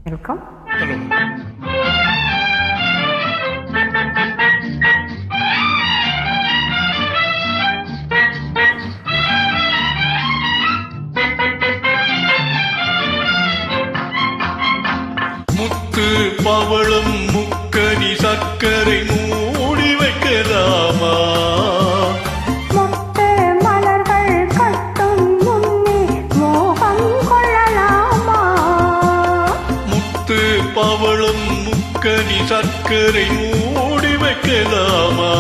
Welcome. Hello. முத்து பவளம் முக்கனி சர்க்கரை மூடி வைக்கலாமா? முத்து மலர்கள் கட்டும் முன்னே மோகம் கொள்ளலாமா? முத்து பவளம் முக்கனி சர்க்கரை மூடி வைக்கலாமா?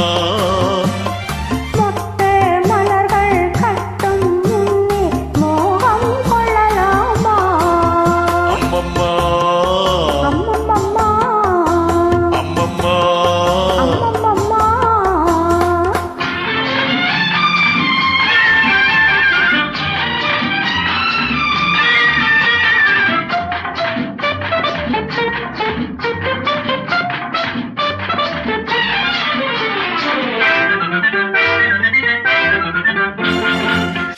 முத்து மலர்கள் கட்டும் முன்னே மோகம் கொள்ளலாமா? அம்மம்மா அம்மம்மம்மா அம்மம்மா அம்மம்மம்மா.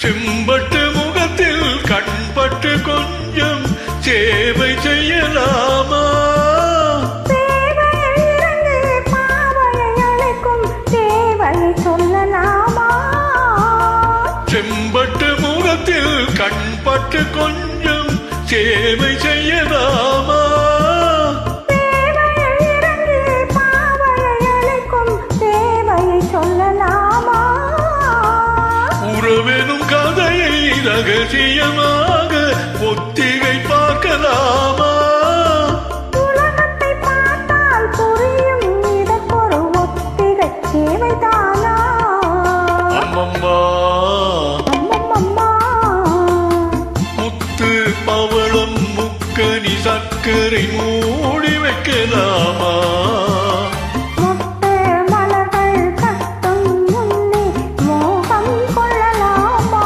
செம்பட்டு முகத்தில் கண்பட்டு கொஞ்சம் சேவை செய்யலாமா? தேவையை இறந்து பாவையை அழைக்கும் தேவையை சொல்லலாமா? செம்பட்டு முகத்தில் கண்பட்டு கொஞ்சம் சேவை செய்யலாமா? தேவையை இறந்து பாவையை அழைக்கும் தேவையை சொல்லலாமா? உறவெனும் கதையை ரகசியமாக ஒத்திகை பார்க்கலாமா? உலகத்தை பார்த்தால் புரியும் இதற்கொரு ஒத்திகை தேவைதானா? அம்மம்மா அம்மம்மம்மா. முத்து பவளம் முக்கனி சர்க்கரை மூடி வைக்கலாமா? முத்து மலர்கள் கட்டும் முன்னே மோகம் கொள்ளலாமா?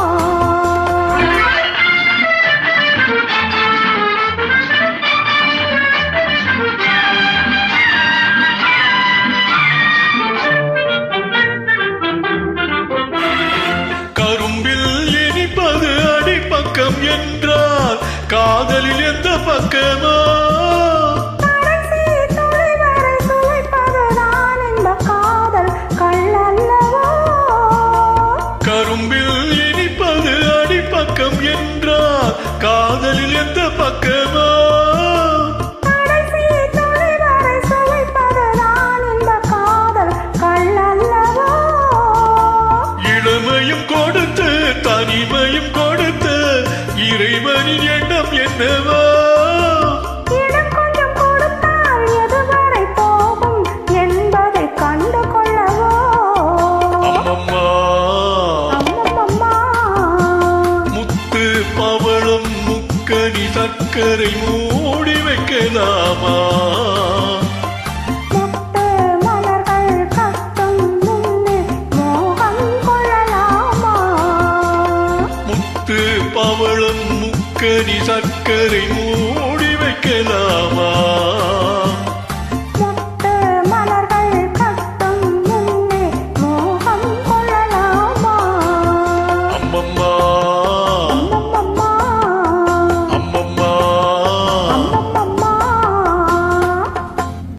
கரும்பில் இனிப்பது அடிப்பக்கம் என்றால் காதலில் எந்த பக்கமோ? கடைசி துளி வரை சுவைப்பதுதான் இந்த காதல் கள்ளல்லவோ? கரும்பில் இனிப்பது அடிப்பக்கம் என்றால் காதலில் எந்த பக்கமோ? கடைசி துளி வரை சுவைப்பதுதான் இந்த காதல் கள்ளல்லவோ? இளமையும் கொடுத்து தனிமையும் கொடுத்து இறைவனின் எண்ணம் என்னவோ? இடம் கொஞ்சம் கொடுத்தால் எதுவரை போகும் என்பதை கண்டு கொள்ளவோ? அம்மம்மா அம்மம்மம்மா. முத்து பவளம் முக்கனி சர்க்கரை மூடி வைக்கலாமா? முத்து மலர்கள் கட்டும் முன்னே மோகம் கொள்ளலாமா? முத்து பவளம் முக்கனி சர்க்கரை மூடி வைக்கலாமா?